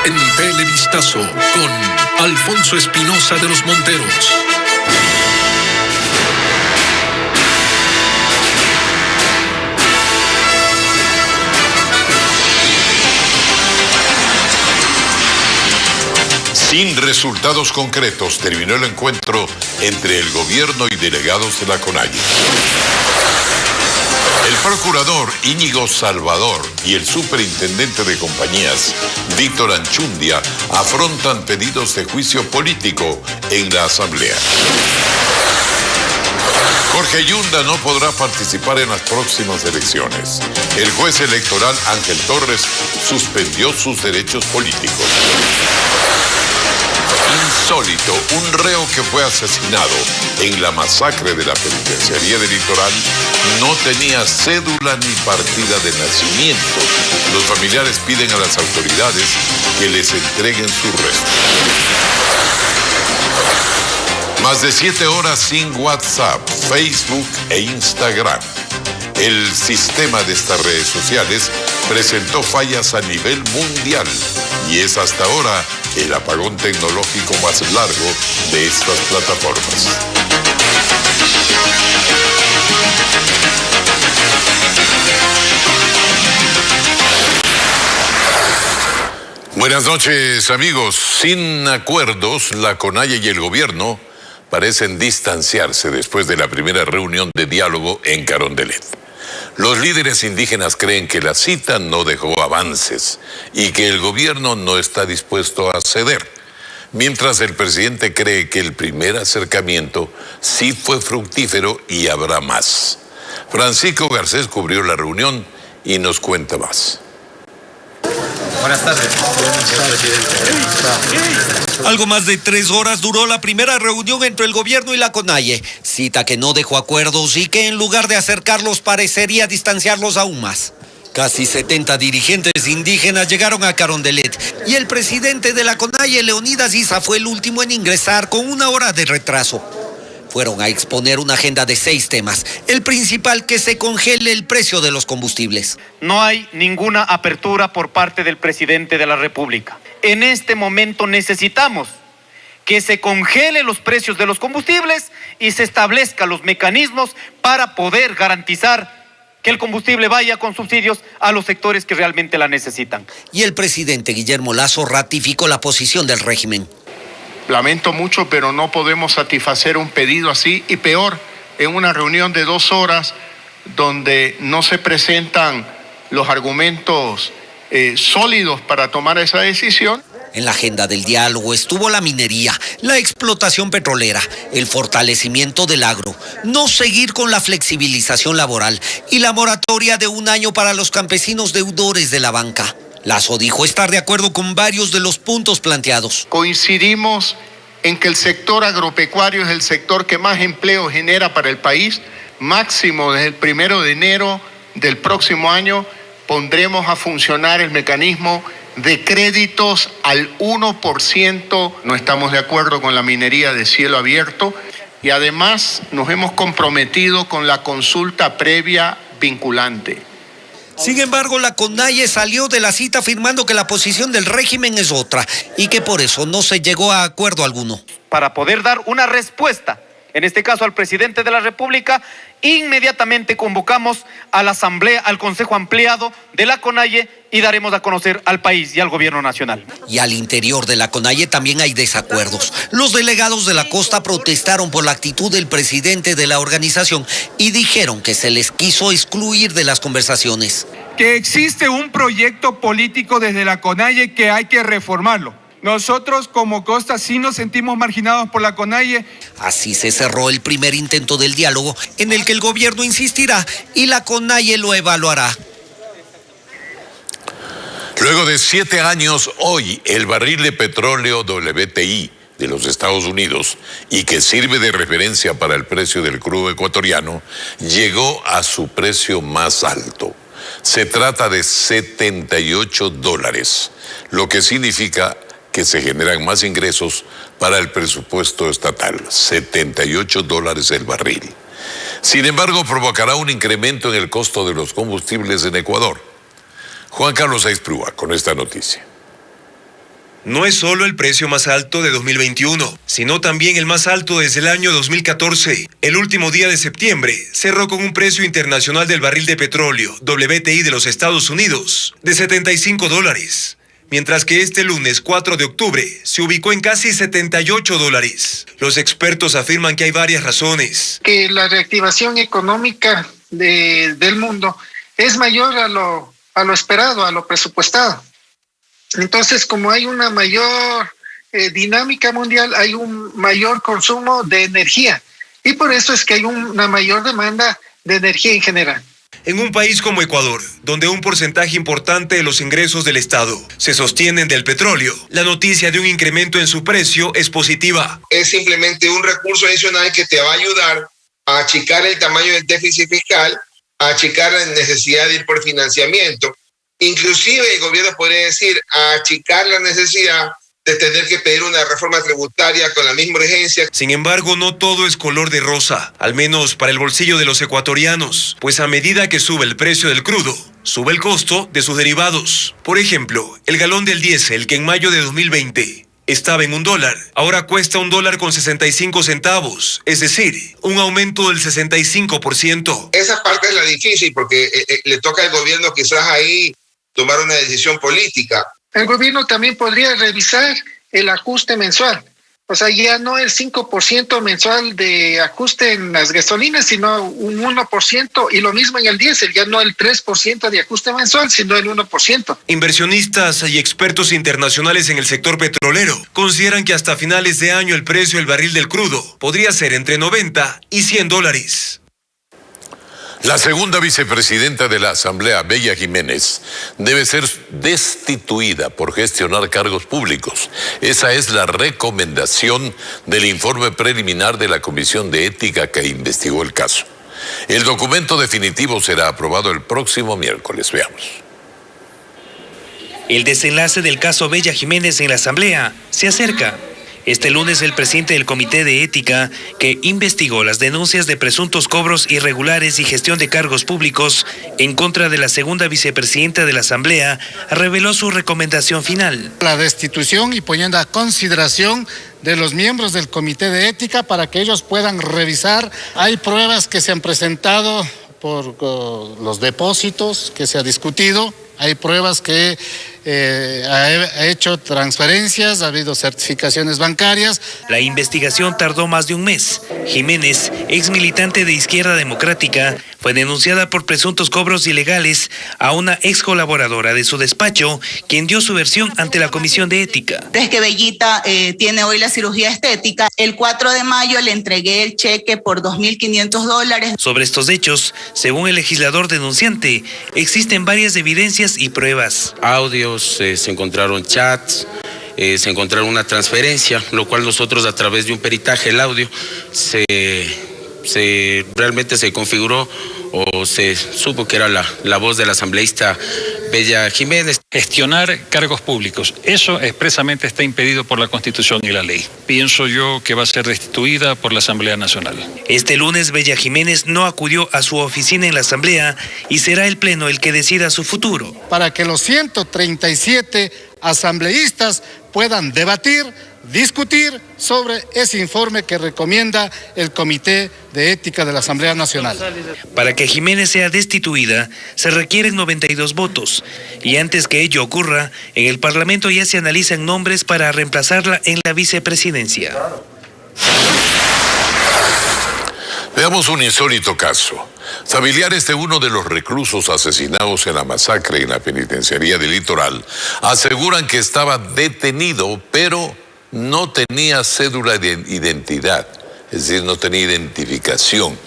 en Televistazo con Alfonso Espinosa de los Monteros. Sin resultados concretos terminó el encuentro entre el gobierno y delegados de la CONAIE. El procurador Íñigo Salvador y el superintendente de compañías, Víctor Anchundia, afrontan pedidos de juicio político en la Asamblea. Jorge Yunda no podrá participar en las próximas elecciones. El juez electoral Ángel Torres suspendió sus derechos políticos. Insólito, un reo que fue asesinado en la masacre de la penitenciaría del Litoral no tenía cédula ni partida de nacimiento. Los familiares piden a las autoridades que les entreguen sus restos. Más de 7 horas sin WhatsApp, Facebook e Instagram. El sistema de estas redes sociales presentó fallas a nivel mundial y es hasta ahora el apagón tecnológico más largo de estas plataformas. Buenas noches, amigos. Sin acuerdos, la CONAIE y el gobierno parecen distanciarse después de la primera reunión de diálogo en Carondelet. Los líderes indígenas creen que la cita no dejó avances y que el gobierno no está dispuesto a ceder, mientras el presidente cree que el primer acercamiento sí fue fructífero y habrá más. Francisco Garcés cubrió la reunión y nos cuenta más. Buenas tardes, señor presidente. Algo más de 3 horas duró la primera reunión entre el gobierno y la CONAIE, cita que no dejó acuerdos y que en lugar de acercarlos parecería distanciarlos aún más. Casi 70 dirigentes indígenas llegaron a Carondelet y el presidente de la CONAIE, Leonidas Issa, fue el último en ingresar con 1 hora de retraso. Fueron a exponer una agenda de 6 temas. El principal, que se congele el precio de los combustibles. No hay ninguna apertura por parte del presidente de la República. En este momento necesitamos que se congelen los precios de los combustibles y se establezcan los mecanismos para poder garantizar que el combustible vaya con subsidios a los sectores que realmente la necesitan. Y el presidente Guillermo Lasso ratificó la posición del régimen. Lamento mucho, pero no podemos satisfacer un pedido así, y peor, en una reunión de 2 horas donde no se presentan los argumentos sólidos para tomar esa decisión. En la agenda del diálogo estuvo la minería, la explotación petrolera, el fortalecimiento del agro, no seguir con la flexibilización laboral y la moratoria de 1 año para los campesinos deudores de la banca. Lasso dijo estar de acuerdo con varios de los puntos planteados. Coincidimos en que el sector agropecuario es el sector que más empleo genera para el país. Máximo desde el 1 de enero del próximo año pondremos a funcionar el mecanismo de créditos al 1%. No estamos de acuerdo con la minería de cielo abierto y además nos hemos comprometido con la consulta previa vinculante. Sin embargo, la CONAIE salió de la cita afirmando que la posición del régimen es otra y que por eso no se llegó a acuerdo alguno. Para poder dar una respuesta, en este caso al presidente de la República, inmediatamente convocamos a la Asamblea, al Consejo Ampliado de la CONAIE y daremos a conocer al país y al gobierno nacional. Y al interior de la CONAIE también hay desacuerdos. Los delegados de la costa protestaron por la actitud del presidente de la organización y dijeron que se les quiso excluir de las conversaciones. Que existe un proyecto político desde la CONAIE que hay que reformarlo. Nosotros como costa sí nos sentimos marginados por la CONAIE. Así se cerró el primer intento del diálogo, en el que el gobierno insistirá y la CONAIE lo evaluará. Luego de 7 años, hoy el barril de petróleo WTI de los Estados Unidos, y que sirve de referencia para el precio del crudo ecuatoriano, llegó a su precio más alto. Se trata de $78, lo que significa que se generan más ingresos para el presupuesto estatal. $78 el barril. Sin embargo, provocará un incremento en el costo de los combustibles en Ecuador. Juan Carlos Aizprúa con esta noticia. no es solo el precio más alto de 2021, sino también el más alto desde el año 2014. El último día de septiembre cerró con un precio internacional del barril de petróleo, WTI de los Estados Unidos, de $75, mientras que este lunes 4 de octubre se ubicó en casi $78. Los expertos afirman que hay varias razones. Que la reactivación económica del mundo es mayor a lo esperado, a lo presupuestado. Entonces, como hay una mayor dinámica mundial, hay un mayor consumo de energía y por eso es que hay una mayor demanda de energía en general. En un país como Ecuador, donde un porcentaje importante de los ingresos del Estado se sostienen del petróleo, la noticia de un incremento en su precio es positiva. Es simplemente un recurso adicional que te va a ayudar a achicar el tamaño del déficit fiscal, a achicar la necesidad de ir por financiamiento. Inclusive el gobierno podría decir a achicar la necesidad de tener que pedir una reforma tributaria con la misma urgencia. Sin embargo, no todo es color de rosa, al menos para el bolsillo de los ecuatorianos, pues a medida que sube el precio del crudo, sube el costo de sus derivados. Por ejemplo, el galón del diésel, que en mayo de 2020 estaba en $1, ahora cuesta $1.65, es decir, un aumento del 65%. Esa parte es la difícil porque le toca al gobierno quizás ahí tomar una decisión política. El gobierno también podría revisar el ajuste mensual. O sea, ya no el 5% mensual de ajuste en las gasolinas, sino un 1%, y lo mismo en el diésel, ya no el 3% de ajuste mensual, sino el 1%. Inversionistas y expertos internacionales en el sector petrolero consideran que hasta finales de año el precio del barril del crudo podría ser entre $90 y $100. La segunda vicepresidenta de la Asamblea, Bella Jiménez, debe ser destituida por gestionar cargos públicos. Esa es la recomendación del informe preliminar de la Comisión de Ética que investigó el caso. El documento definitivo será aprobado el próximo miércoles. Veamos. El desenlace del caso Bella Jiménez en la Asamblea se acerca. Este lunes el presidente del Comité de Ética, que investigó las denuncias de presuntos cobros irregulares y gestión de cargos públicos en contra de la segunda vicepresidenta de la Asamblea, reveló su recomendación final. La destitución y poniendo a consideración de los miembros del Comité de Ética para que ellos puedan revisar. Hay pruebas que se han presentado por los depósitos que se ha discutido. Hay pruebas que ha hecho transferencias, ha habido certificaciones bancarias. La investigación tardó más de un mes. Jiménez, ex militante de Izquierda Democrática, fue denunciada por presuntos cobros ilegales a una ex colaboradora de su despacho, quien dio su versión ante la Comisión de Ética. Es que Bellita tiene hoy la cirugía estética. El 4 de mayo le entregué el cheque por $2.500. Sobre estos hechos, según el legislador denunciante, existen varias evidencias y pruebas. Audios, se encontraron chats, se encontraron una transferencia, lo cual nosotros a través de un peritaje, el audio, realmente se configuró o se supo que era la voz de la asambleísta Bella Jiménez. Gestionar cargos públicos, eso expresamente está impedido por la Constitución y la ley. Pienso yo que va a ser destituida por la Asamblea Nacional. Este lunes Bella Jiménez no acudió a su oficina en la Asamblea y será el Pleno el que decida su futuro. Para que los 137 asambleístas puedan debatir, discutir sobre ese informe que recomienda el Comité de Ética de la Asamblea Nacional. Para que Jiménez sea destituida, se requieren 92 votos. Y antes que ello ocurra, en el Parlamento ya se analizan nombres para reemplazarla en la vicepresidencia. Veamos un insólito caso. Familiares de uno de los reclusos asesinados en la masacre en la penitenciaría del Litoral aseguran que estaba detenido, pero no tenía cédula de identidad, es decir, no tenía identificación.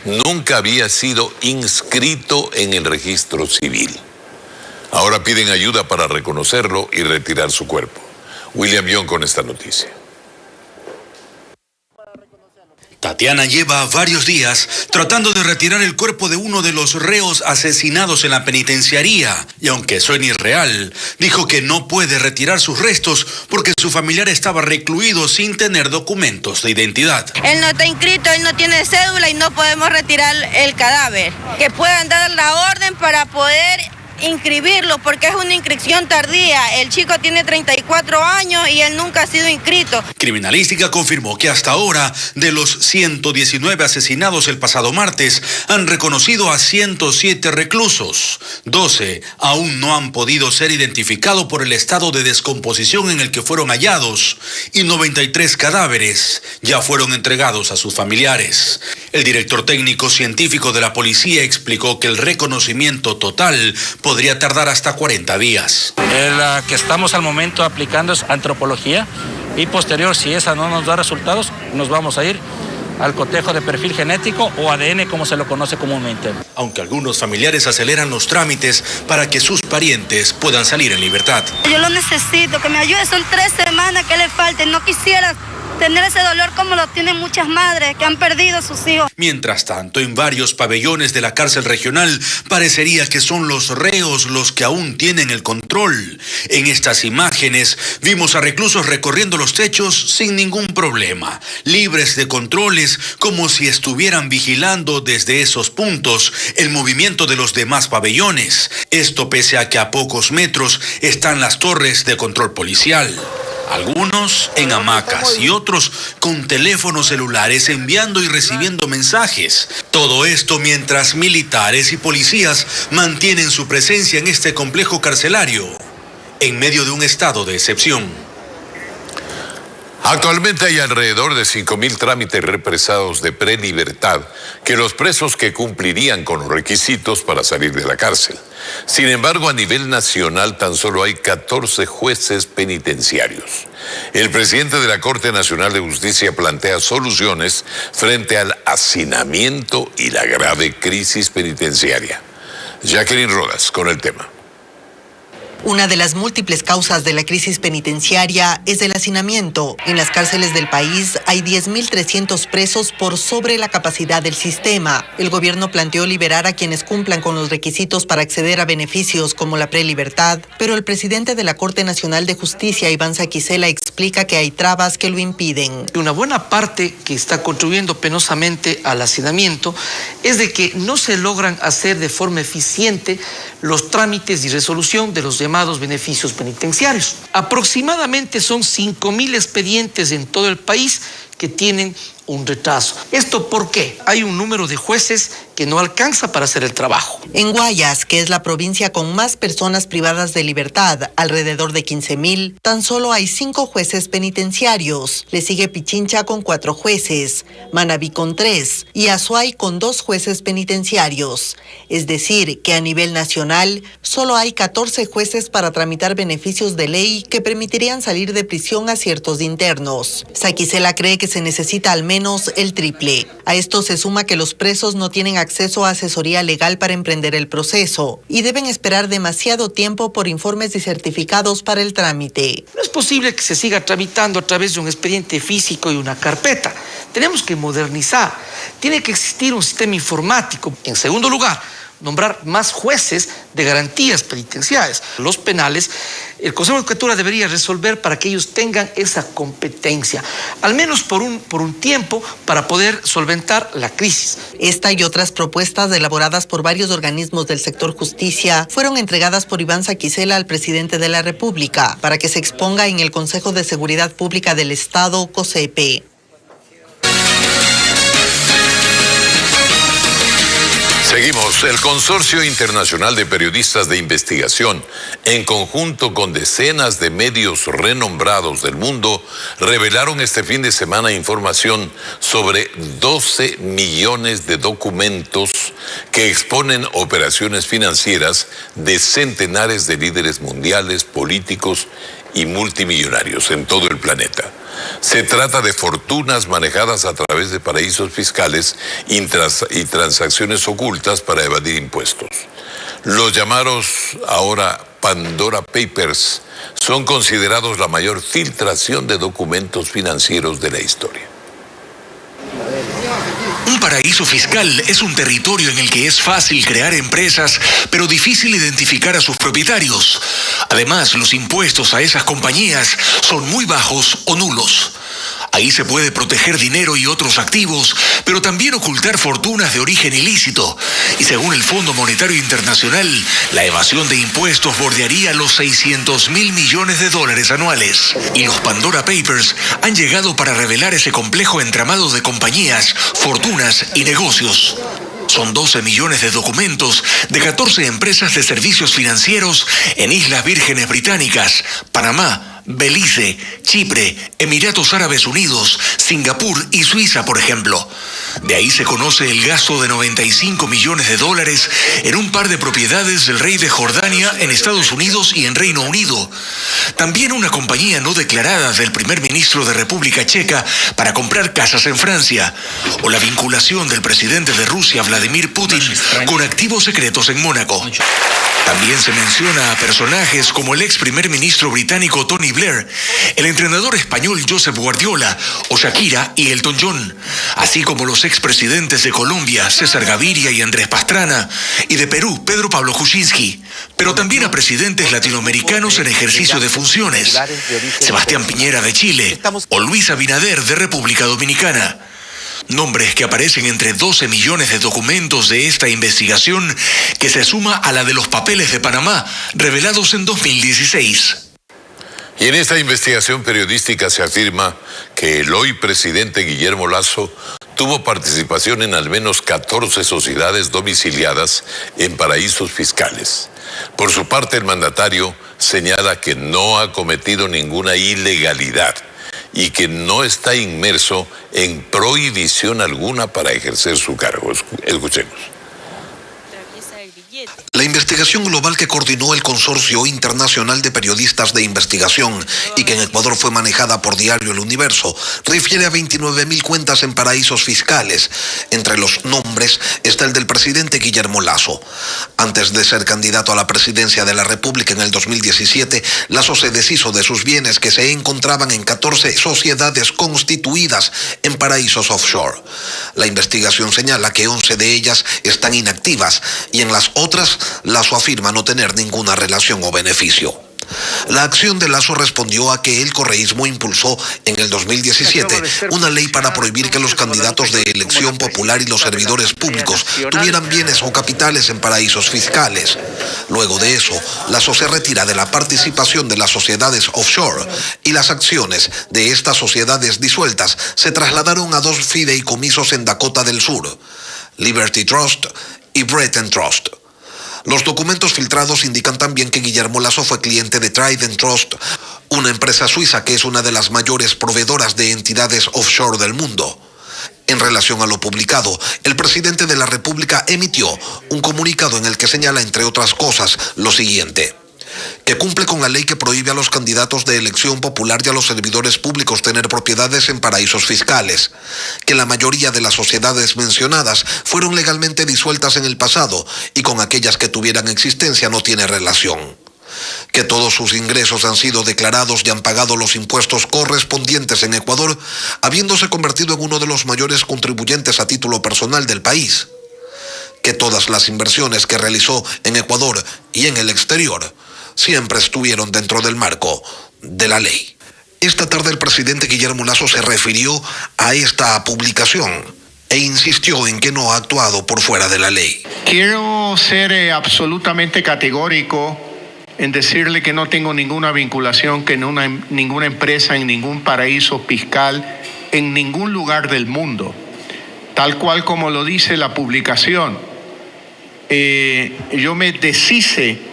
Nunca había sido inscrito en el registro civil. Ahora piden ayuda para reconocerlo y retirar su cuerpo. William Young con esta noticia. Tatiana lleva varios días tratando de retirar el cuerpo de uno de los reos asesinados en la penitenciaría y aunque suene irreal, dijo que no puede retirar sus restos porque su familiar estaba recluido sin tener documentos de identidad. Él no está inscrito, él no tiene cédula y no podemos retirar el cadáver. Que puedan dar la orden para poder inscribirlo porque es una inscripción tardía. El chico tiene 34 años y él nunca ha sido inscrito. Criminalística confirmó que hasta ahora, de los 119 asesinados el pasado martes, han reconocido a 107 reclusos. 12 aún no han podido ser identificados por el estado de descomposición en el que fueron hallados y 93 cadáveres ya fueron entregados a sus familiares. El director técnico científico de la policía explicó que el reconocimiento total podría tardar hasta 40 días. El que estamos al momento aplicando es antropología y posterior, si esa no nos da resultados, nos vamos a ir al cotejo de perfil genético o ADN, como se lo conoce comúnmente. Aunque algunos familiares aceleran los trámites para que sus parientes puedan salir en libertad. Yo lo necesito, que me ayude, son 3 semanas que le falten, no quisiera tener ese dolor como lo tienen muchas madres que han perdido a sus hijos. Mientras tanto, en varios pabellones de la cárcel regional parecería que son los reos los que aún tienen el control. En estas imágenes vimos a reclusos recorriendo los techos sin ningún problema, libres de controles, como si estuvieran vigilando desde esos puntos el movimiento de los demás pabellones. Esto pese a que a pocos metros están las torres de control policial. Algunos en hamacas y otros con teléfonos celulares enviando y recibiendo mensajes. Todo esto mientras militares y policías mantienen su presencia en este complejo carcelario, en medio de un estado de excepción. Actualmente hay alrededor de 5.000 trámites represados de prelibertad que los presos que cumplirían con los requisitos para salir de la cárcel. Sin embargo, a nivel nacional tan solo hay 14 jueces penitenciarios. El presidente de la Corte Nacional de Justicia plantea soluciones frente al hacinamiento y la grave crisis penitenciaria. Jacqueline Rodas con el tema. Una de las múltiples causas de la crisis penitenciaria es el hacinamiento. En las cárceles del país hay 10.300 presos por sobre la capacidad del sistema. El gobierno planteó liberar a quienes cumplan con los requisitos para acceder a beneficios como la prelibertad, pero el presidente de la Corte Nacional de Justicia, Iván Saquicela, explica que hay trabas que lo impiden. Una buena parte que está contribuyendo penosamente al hacinamiento es de que no se logran hacer de forma eficiente los trámites y resolución de los llamados beneficios penitenciarios. Aproximadamente son 5.000 expedientes en todo el país que tienen un retraso. ¿Esto por qué? Hay un número de jueces que no alcanza para hacer el trabajo. En Guayas, que es la provincia con más personas privadas de libertad, alrededor de 15.000, tan solo hay 5 jueces penitenciarios. Le sigue Pichincha con 4 jueces, Manabí con 3 y Azuay con 2 jueces penitenciarios. Es decir, que a nivel nacional solo hay 14 jueces para tramitar beneficios de ley que permitirían salir de prisión a ciertos internos. Saquicela cree que se necesita al menos el triple. A esto se suma que los presos no tienen acceso a asesoría legal para emprender el proceso y deben esperar demasiado tiempo por informes y certificados para el trámite. No es posible que se siga tramitando a través de un expediente físico y una carpeta. Tenemos que modernizar. Tiene que existir un sistema informático. En segundo lugar, nombrar más jueces de garantías penitenciarias. Los penales, el Consejo de Judicatura debería resolver para que ellos tengan esa competencia, al menos por un tiempo, para poder solventar la crisis. Esta y otras propuestas elaboradas por varios organismos del sector justicia fueron entregadas por Iván Saquicela al presidente de la República para que se exponga en el Consejo de Seguridad Pública del Estado, COSEPE. Seguimos. El Consorcio Internacional de Periodistas de Investigación, en conjunto con decenas de medios renombrados del mundo, revelaron este fin de semana información sobre 12 millones de documentos que exponen operaciones financieras de centenares de líderes mundiales, políticos y multimillonarios en todo el planeta. Se trata de fortunas manejadas a través de paraísos fiscales y transacciones ocultas para evadir impuestos. Los llamados ahora Pandora Papers son considerados la mayor filtración de documentos financieros de la historia. Un paraíso fiscal es un territorio en el que es fácil crear empresas, pero difícil identificar a sus propietarios. Además, los impuestos a esas compañías son muy bajos o nulos. Ahí se puede proteger dinero y otros activos, pero también ocultar fortunas de origen ilícito. Y según el Fondo Monetario Internacional, la evasión de impuestos bordearía los 600.000 millones de dólares anuales. Y los Pandora Papers han llegado para revelar ese complejo entramado de compañías, fortunas y negocios. Son 12 millones de documentos de 14 empresas de servicios financieros en Islas Vírgenes Británicas, Panamá, Belice, Chipre, Emiratos Árabes Unidos, Singapur y Suiza, por ejemplo. De ahí se conoce el gasto de 95 millones de dólares en un par de propiedades del rey de Jordania en Estados Unidos y en Reino Unido. También una compañía no declarada del primer ministro de República Checa para comprar casas en Francia. O la vinculación del presidente de Rusia, Vladimir Putin, con activos secretos en Mónaco. También se menciona a personajes como el ex primer ministro británico Tony Blair, el entrenador español Josep Guardiola o Shakira y Elton John, así como los expresidentes de Colombia, César Gaviria y Andrés Pastrana, y de Perú, Pedro Pablo Kuczynski, pero también a presidentes latinoamericanos en ejercicio de funciones, Sebastián Piñera de Chile o Luis Abinader de República Dominicana. Nombres que aparecen entre 12 millones de documentos de esta investigación que se suma a la de los papeles de Panamá revelados en 2016. Y en esta investigación periodística se afirma que el hoy presidente Guillermo Lasso tuvo participación en al menos 14 sociedades domiciliadas en paraísos fiscales. Por su parte, el mandatario señala que no ha cometido ninguna ilegalidad y que no está inmerso en prohibición alguna para ejercer su cargo. Escuchemos. La investigación global que coordinó el Consorcio Internacional de Periodistas de Investigación y que en Ecuador fue manejada por Diario El Universo refiere a 29.000 cuentas en paraísos fiscales. Entre los nombres está el del presidente Guillermo Lasso. Antes de ser candidato a la presidencia de la República en el 2017, Lasso se deshizo de sus bienes que se encontraban en 14 sociedades constituidas en paraísos offshore. La investigación señala que 11 de ellas están inactivas y en las otras Lasso afirma no tener ninguna relación o beneficio. La acción de Lasso respondió a que el correísmo impulsó en el 2017 una ley para prohibir que los candidatos de elección popular y los servidores públicos tuvieran bienes o capitales en paraísos fiscales. Luego de eso, Lasso se retira de la participación de las sociedades offshore y las acciones de estas sociedades disueltas se trasladaron a 2 fideicomisos en Dakota del Sur, Liberty Trust y Breton Trust. Los documentos filtrados indican también que Guillermo Lasso fue cliente de Trident Trust, una empresa suiza que es una de las mayores proveedoras de entidades offshore del mundo. En relación a lo publicado, el presidente de la República emitió un comunicado en el que señala, entre otras cosas, lo siguiente: que cumple con la ley que prohíbe a los candidatos de elección popular y a los servidores públicos tener propiedades en paraísos fiscales, que la mayoría de las sociedades mencionadas fueron legalmente disueltas en el pasado y con aquellas que tuvieran existencia no tiene relación, que todos sus ingresos han sido declarados y han pagado los impuestos correspondientes en Ecuador, habiéndose convertido en uno de los mayores contribuyentes a título personal del país, que todas las inversiones que realizó en Ecuador y en el exterior siempre estuvieron dentro del marco de la ley. Esta tarde el presidente Guillermo Lasso se refirió a esta publicación e insistió en que no ha actuado por fuera de la ley. Quiero ser absolutamente categórico en decirle que no tengo ninguna vinculación con ninguna empresa en ningún paraíso fiscal en ningún lugar del mundo, tal cual como lo dice la publicación. Yo me deshice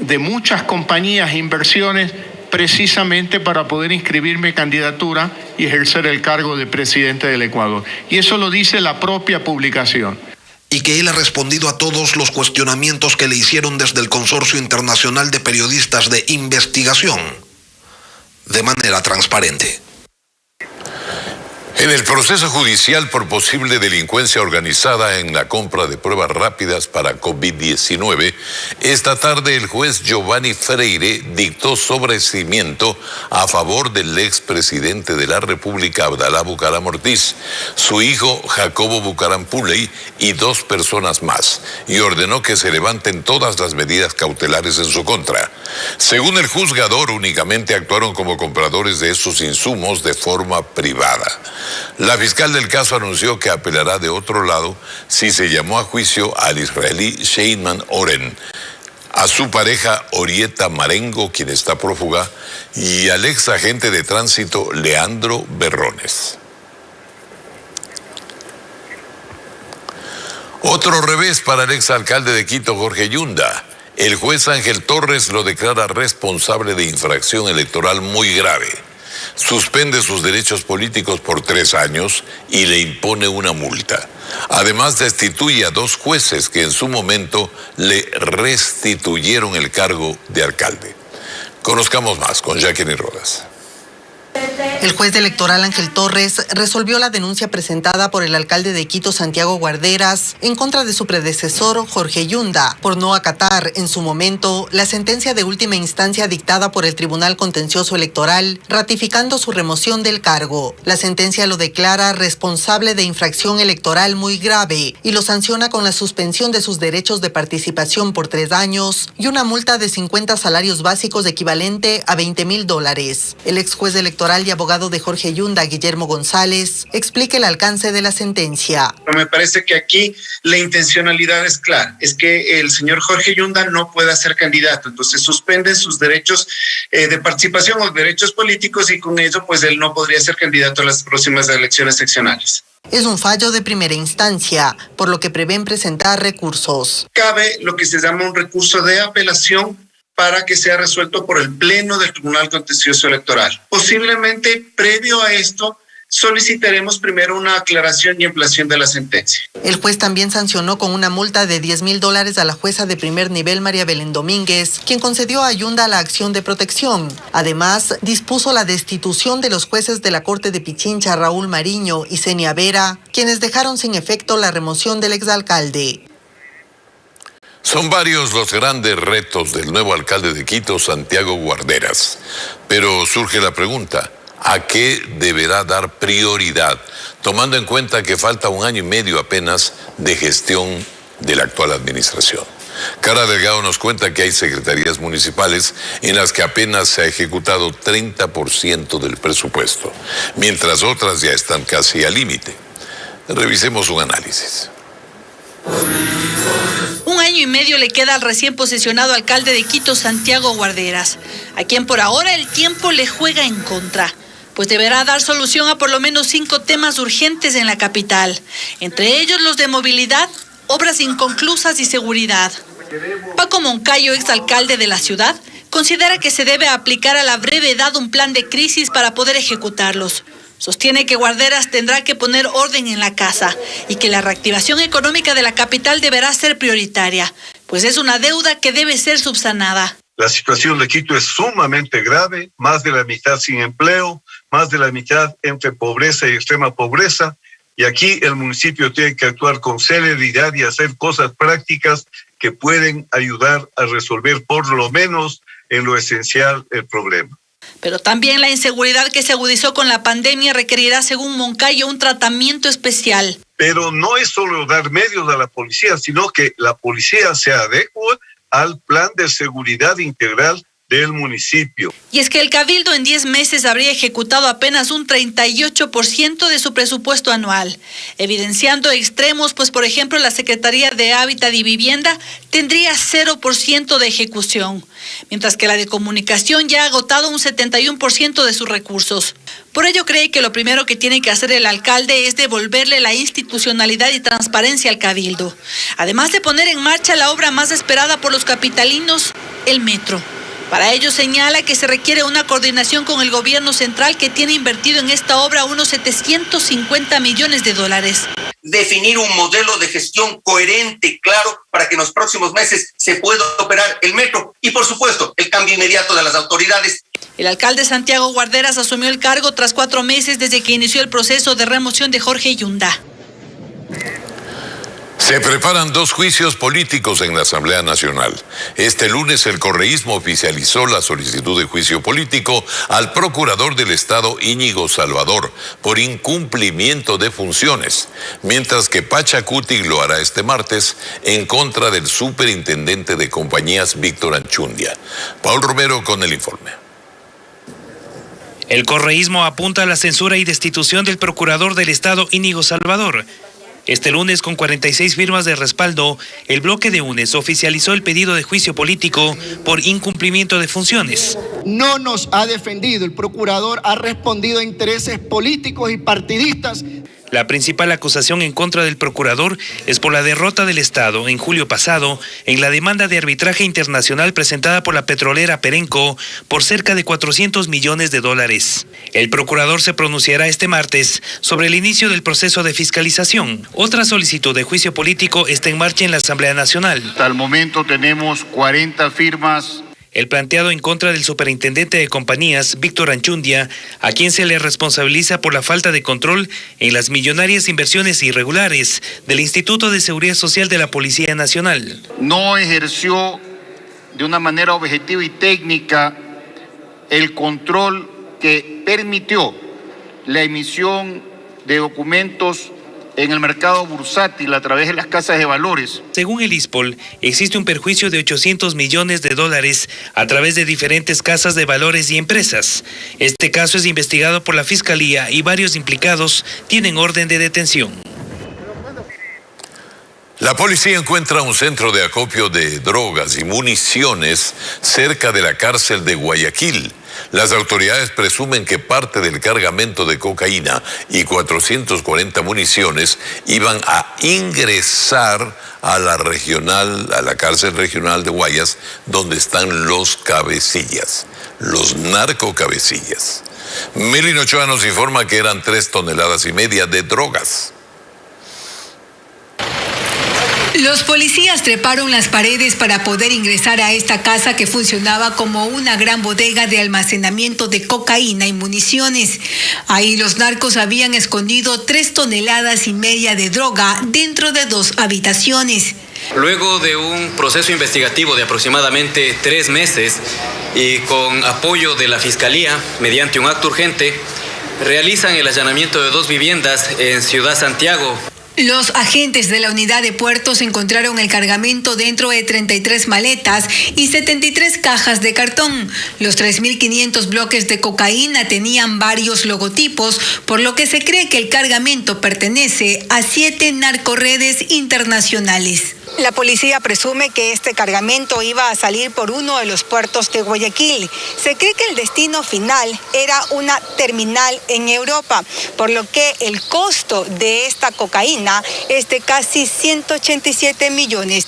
de muchas compañías e inversiones precisamente para poder inscribirme candidatura y ejercer el cargo de presidente del Ecuador. Y eso lo dice la propia publicación. Y que él ha respondido a todos los cuestionamientos que le hicieron desde el Consorcio Internacional de Periodistas de Investigación de manera transparente. En el proceso judicial por posible delincuencia organizada en la compra de pruebas rápidas para COVID-19, esta tarde el juez Giovanni Freire dictó sobreseimiento a favor del expresidente de la República, Abdalá Bucaram Ortiz, su hijo Jacobo Bucaram Puley y 2 personas más, y ordenó que se levanten todas las medidas cautelares en su contra. Según el juzgador, únicamente actuaron como compradores de esos insumos de forma privada. La fiscal del caso anunció que apelará de otro lado si se llamó a juicio al israelí Sheinman Oren, a su pareja Orieta Marengo, quien está prófuga, y al ex agente de tránsito Leandro Berrones. Otro revés para el exalcalde de Quito, Jorge Yunda. El juez Ángel Torres lo declara responsable de infracción electoral muy grave. Suspende sus derechos políticos por 3 años y le impone una multa. Además, destituye a 2 jueces que en su momento le restituyeron el cargo de alcalde. Conozcamos más con Jacqueline Rodas. El juez electoral Ángel Torres resolvió la denuncia presentada por el alcalde de Quito, Santiago Guarderas, en contra de su predecesor, Jorge Yunda, por no acatar en su momento la sentencia de última instancia dictada por el Tribunal Contencioso Electoral, ratificando su remoción del cargo. La sentencia lo declara responsable de infracción electoral muy grave y lo sanciona con la suspensión de sus derechos de participación por 3 años y una multa de 50 salarios básicos equivalente a $20,000. El ex juez electoral y abogado de Jorge Yunda, Guillermo González, explica el alcance de la sentencia. Me parece que aquí la intencionalidad es clara, es que el señor Jorge Yunda no pueda ser candidato, entonces suspenden sus derechos de participación o derechos políticos y con ello pues él no podría ser candidato a las próximas elecciones seccionales. Es un fallo de primera instancia, por lo que prevén presentar recursos. Cabe lo que se llama un recurso de apelación para que sea resuelto por el Pleno del Tribunal Contencioso Electoral. Posiblemente, previo a esto, solicitaremos primero una aclaración y ampliación de la sentencia. El juez también sancionó con una multa de $10,000 a la jueza de primer nivel María Belén Domínguez, quien concedió a Yunda la acción de protección. Además, dispuso la destitución de los jueces de la Corte de Pichincha, Raúl Mariño y Zenia Vera, quienes dejaron sin efecto la remoción del exalcalde. Son varios los grandes retos del nuevo alcalde de Quito, Santiago Guarderas. Pero surge la pregunta, ¿a qué deberá dar prioridad, tomando en cuenta que falta 1 año y medio apenas de gestión de la actual administración? Cara Delgado nos cuenta que hay secretarías municipales en las que apenas se ha ejecutado 30% del presupuesto, mientras otras ya están casi al límite. Revisemos un análisis. 1 año y medio le queda al recién posesionado alcalde de Quito, Santiago Guarderas, a quien por ahora el tiempo le juega en contra, pues deberá dar solución a por lo menos 5 temas urgentes en la capital, entre ellos los de movilidad, obras inconclusas y seguridad. Paco Moncayo, exalcalde de la ciudad, considera que se debe aplicar a la brevedad un plan de crisis para poder ejecutarlos. Sostiene que Guarderas tendrá que poner orden en la casa y que la reactivación económica de la capital deberá ser prioritaria, pues es una deuda que debe ser subsanada. La situación de Quito es sumamente grave, más de la mitad sin empleo, más de la mitad entre pobreza y extrema pobreza, y aquí el municipio tiene que actuar con celeridad y hacer cosas prácticas que pueden ayudar a resolver por lo menos en lo esencial el problema. Pero también la inseguridad que se agudizó con la pandemia requerirá, según Moncayo, un tratamiento especial. Pero no es solo dar medios a la policía, sino que la policía se adecue al plan de seguridad integral del municipio. Y es que el Cabildo en 10 meses habría ejecutado apenas un 38% de su presupuesto anual, evidenciando extremos, pues por ejemplo la Secretaría de Hábitat y Vivienda tendría 0% de ejecución, mientras que la de Comunicación ya ha agotado un 71% de sus recursos. Por ello cree que lo primero que tiene que hacer el alcalde es devolverle la institucionalidad y transparencia al Cabildo, además de poner en marcha la obra más esperada por los capitalinos, el metro. Para ello señala que se requiere una coordinación con el gobierno central que tiene invertido en esta obra unos $750 millones. Definir un modelo de gestión coherente, claro, para que en los próximos meses se pueda operar el metro y, por supuesto, el cambio inmediato de las autoridades. El alcalde Santiago Guarderas asumió el cargo tras 4 meses desde que inició el proceso de remoción de Jorge Yunda. Se preparan 2 juicios políticos en la Asamblea Nacional. Este lunes el correísmo oficializó la solicitud de juicio político al procurador del Estado Íñigo Salvador por incumplimiento de funciones, mientras que Pachacuti lo hará este martes en contra del superintendente de compañías Víctor Anchundia. Paul Romero con el informe. El correísmo apunta a la censura y destitución del procurador del Estado Íñigo Salvador. Este lunes, con 46 firmas de respaldo, el bloque de UNES oficializó el pedido de juicio político por incumplimiento de funciones. No nos ha defendido, el procurador ha respondido a intereses políticos y partidistas. La principal acusación en contra del procurador es por la derrota del Estado en julio pasado en la demanda de arbitraje internacional presentada por la petrolera Perenco por cerca de $400 millones. El procurador se pronunciará este martes sobre el inicio del proceso de fiscalización. Otra solicitud de juicio político está en marcha en la Asamblea Nacional. Hasta el momento tenemos 40 firmas. El planteado en contra del superintendente de compañías, Víctor Anchundia, a quien se le responsabiliza por la falta de control en las millonarias inversiones irregulares del Instituto de Seguridad Social de la Policía Nacional. No ejerció de una manera objetiva y técnica el control que permitió la emisión de documentos en el mercado bursátil a través de las casas de valores. Según el ISPOL, existe un perjuicio de $800 millones a través de diferentes casas de valores y empresas. Este caso es investigado por la Fiscalía y varios implicados tienen orden de detención. La policía encuentra un centro de acopio de drogas y municiones cerca de la cárcel de Guayaquil. Las autoridades presumen que parte del cargamento de cocaína y 440 municiones iban a ingresar a la cárcel regional de Guayas, donde están los cabecillas, los narcocabecillas. Melin Ochoa nos informa que eran 3,5 toneladas de drogas. Los policías treparon las paredes para poder ingresar a esta casa que funcionaba como una gran bodega de almacenamiento de cocaína y municiones. Ahí los narcos habían escondido 3,5 toneladas de droga dentro de 2 habitaciones. Luego de un proceso investigativo de aproximadamente 3 meses y con apoyo de la Fiscalía, mediante un acto urgente, realizan el allanamiento de 2 viviendas en Ciudad Santiago. Los agentes de la unidad de puertos encontraron el cargamento dentro de 33 maletas y 73 cajas de cartón. Los 3.500 bloques de cocaína tenían varios logotipos, por lo que se cree que el cargamento pertenece a 7 narcorredes internacionales. La policía presume que este cargamento iba a salir por uno de los puertos de Guayaquil. Se cree que el destino final era una terminal en Europa, por lo que el costo de esta cocaína es de casi $187 millones.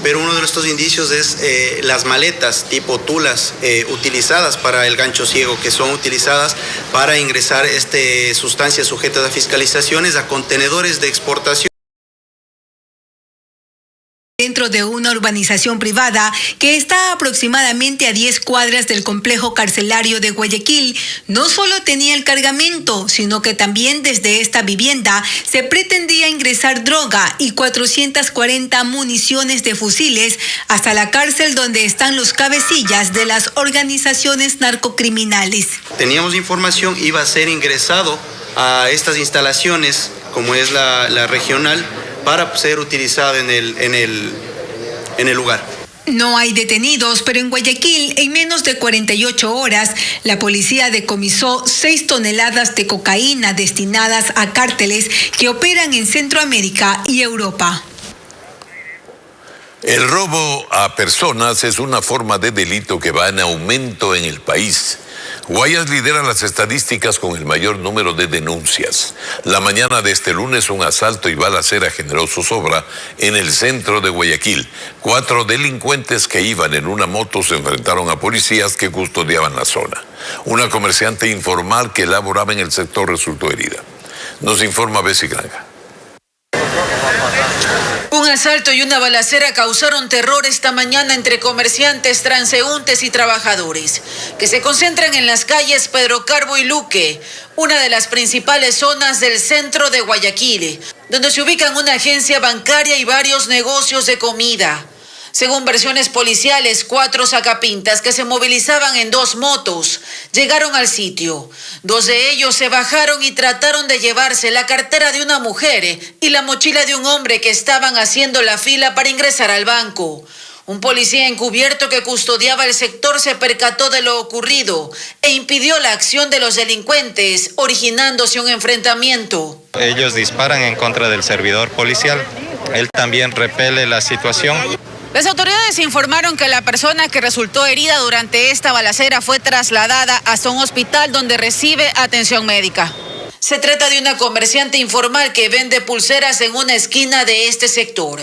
Pero uno de estos indicios es las maletas tipo tulas utilizadas para el gancho ciego, que son utilizadas para ingresar sustancias sujetas a fiscalizaciones a contenedores de exportación. Dentro de una urbanización privada que está aproximadamente a 10 cuadras del complejo carcelario de Guayaquil, no solo tenía el cargamento, sino que también desde esta vivienda se pretendía ingresar droga y 440 municiones de fusiles hasta la cárcel donde están los cabecillas de las organizaciones narcocriminales. Teníamos información, iba a ser ingresado a estas instalaciones, como es la regional, para ser utilizado en el lugar. No hay detenidos, pero en Guayaquil, en menos de 48 horas, la policía decomisó 6 toneladas de cocaína destinadas a cárteles que operan en Centroamérica y Europa. El robo a personas es una forma de delito que va en aumento en el país. Guayas lidera las estadísticas con el mayor número de denuncias. La mañana de este lunes, un asalto y balacera generó zozobra en el centro de Guayaquil. 4 delincuentes que iban en una moto se enfrentaron a policías que custodiaban la zona. Una comerciante informal que laboraba en el sector resultó herida. Nos informa Bessie Granja. Un asalto y una balacera causaron terror esta mañana entre comerciantes, transeúntes y trabajadores, que se concentran en las calles Pedro Carbo y Luque, una de las principales zonas del centro de Guayaquil, donde se ubican una agencia bancaria y varios negocios de comida. Según versiones policiales, 4 sacapintas que se movilizaban en 2 motos llegaron al sitio. 2 de ellos se bajaron y trataron de llevarse la cartera de una mujer y la mochila de un hombre que estaban haciendo la fila para ingresar al banco. Un policía encubierto que custodiaba el sector se percató de lo ocurrido e impidió la acción de los delincuentes, originándose un enfrentamiento. Ellos disparan en contra del servidor policial. Él también repele la situación. Las autoridades informaron que la persona que resultó herida durante esta balacera fue trasladada hasta un hospital donde recibe atención médica. Se trata de una comerciante informal que vende pulseras en una esquina de este sector.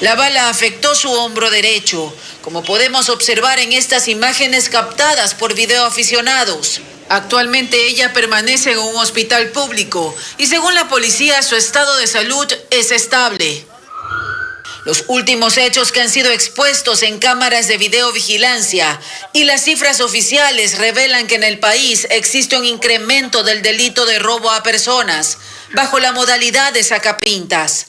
La bala afectó su hombro derecho, como podemos observar en estas imágenes captadas por videoaficionados. Actualmente ella permanece en un hospital público y según la policía su estado de salud es estable. Los últimos hechos que han sido expuestos en cámaras de videovigilancia y las cifras oficiales revelan que en el país existe un incremento del delito de robo a personas bajo la modalidad de sacapintas.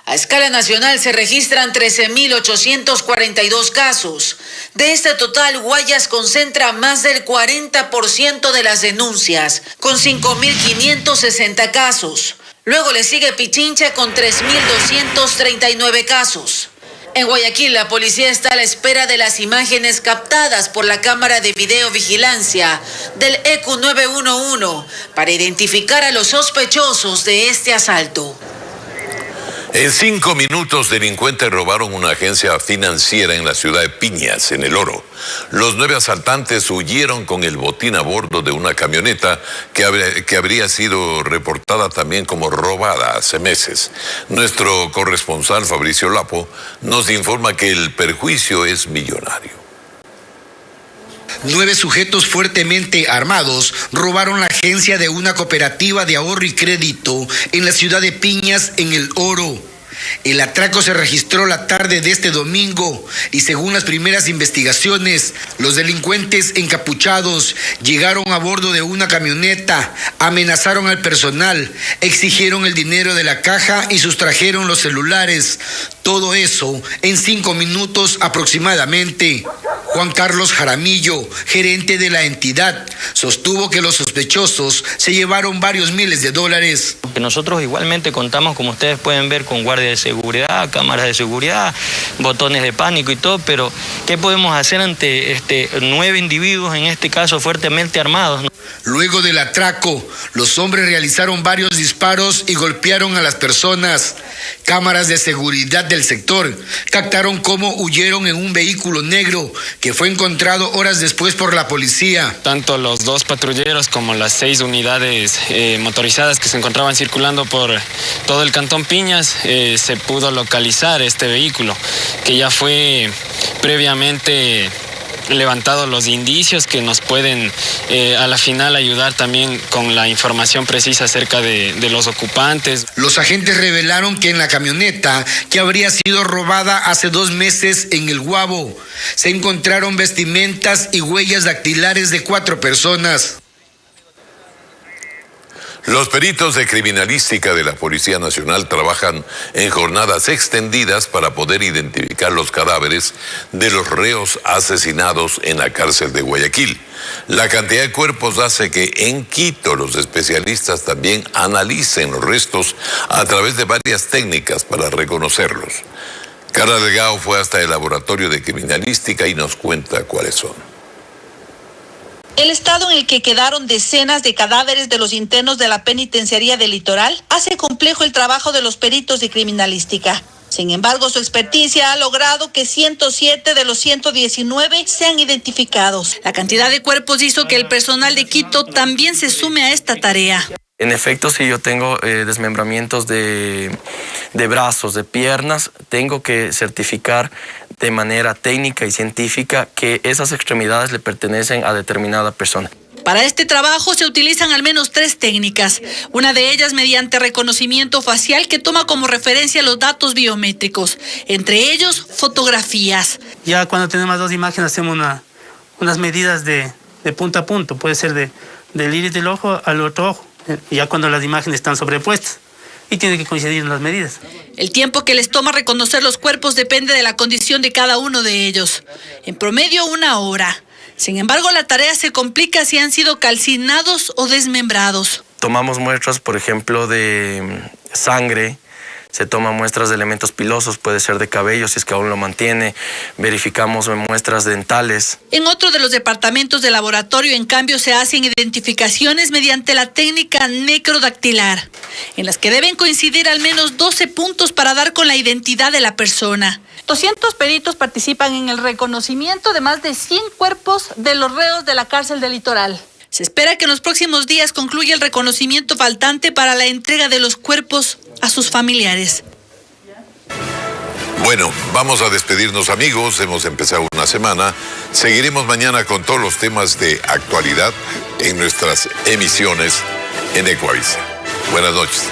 A escala nacional se registran 13.842 casos. De este total, Guayas concentra más del 40% de las denuncias, con 5.560 casos. Luego le sigue Pichincha con 3.239 casos. En Guayaquil, la policía está a la espera de las imágenes captadas por la cámara de videovigilancia del ECU 911 para identificar a los sospechosos de este asalto. En 5 minutos, delincuentes robaron una agencia financiera en la ciudad de Piñas, en El Oro. Los 9 asaltantes huyeron con el botín a bordo de una camioneta que habría sido reportada también como robada hace meses. Nuestro corresponsal Fabricio Lapo nos informa que el perjuicio es millonario. 9 sujetos fuertemente armados robaron la agencia de una cooperativa de ahorro y crédito en la ciudad de Piñas, en El Oro. El atraco se registró la tarde de este domingo y según las primeras investigaciones, los delincuentes encapuchados llegaron a bordo de una camioneta, amenazaron al personal, exigieron el dinero de la caja y sustrajeron los celulares. Todo eso en 5 minutos aproximadamente. Juan Carlos Jaramillo, gerente de la entidad, sostuvo que los sospechosos se llevaron varios miles de dólares. Nosotros igualmente contamos, como ustedes pueden ver, con guardia de seguridad, cámaras de seguridad, botones de pánico y todo, pero ¿qué podemos hacer ante 9 individuos, en este caso fuertemente armados, ¿no? Luego del atraco, los hombres realizaron varios disparos y golpearon a las personas. Cámaras de seguridad del sector captaron cómo huyeron en un vehículo negro que fue encontrado horas después por la policía. Tanto los 2 patrulleros como las 6 unidades motorizadas que se encontraban circulando por todo el cantón Piñas, se pudo localizar este vehículo, que ya fue previamente levantado los indicios que nos pueden a la final ayudar también con la información precisa acerca de los ocupantes. Los agentes revelaron que en la camioneta que habría sido robada hace 2 meses en El Guabo se encontraron vestimentas y huellas dactilares de 4 personas. Los peritos de criminalística de la Policía Nacional trabajan en jornadas extendidas para poder identificar los cadáveres de los reos asesinados en la cárcel de Guayaquil. La cantidad de cuerpos hace que en Quito los especialistas también analicen los restos a través de varias técnicas para reconocerlos. Carla Delgado fue hasta el laboratorio de criminalística y nos cuenta cuáles son. El estado en el que quedaron decenas de cadáveres de los internos de la penitenciaría del Litoral hace complejo el trabajo de los peritos de criminalística. Sin embargo, su experticia ha logrado que 107 de los 119 sean identificados. La cantidad de cuerpos hizo que el personal de Quito también se sume a esta tarea. En efecto, si yo tengo desmembramientos de brazos, de piernas, tengo que certificar de manera técnica y científica que esas extremidades le pertenecen a determinada persona. Para este trabajo se utilizan al menos 3 técnicas, una de ellas mediante reconocimiento facial que toma como referencia los datos biométricos, entre ellos fotografías. Ya cuando tenemos 2 imágenes hacemos unas medidas de punto a punto, puede ser del iris del ojo al otro ojo, ya cuando las imágenes están sobrepuestas. Y tiene que coincidir en las medidas. El tiempo que les toma reconocer los cuerpos depende de la condición de cada uno de ellos. En promedio 1 hora. Sin embargo, la tarea se complica si han sido calcinados o desmembrados. Tomamos muestras, por ejemplo, de sangre, Se toman muestras de elementos pilosos, puede ser de cabello si es que aún lo mantiene. Verificamos muestras dentales. En otro de los departamentos de laboratorio, en cambio, se hacen identificaciones mediante la técnica necrodactilar, en las que deben coincidir al menos 12 puntos para dar con la identidad de la persona. 200 peritos participan en el reconocimiento de más de 100 cuerpos de los reos de la cárcel del Litoral. Se espera que en los próximos días concluya el reconocimiento faltante para la entrega de los cuerpos a sus familiares. Bueno, vamos a despedirnos, amigos. Hemos empezado una semana. Seguiremos mañana con todos los temas de actualidad en nuestras emisiones en Ecuavisa. Buenas noches.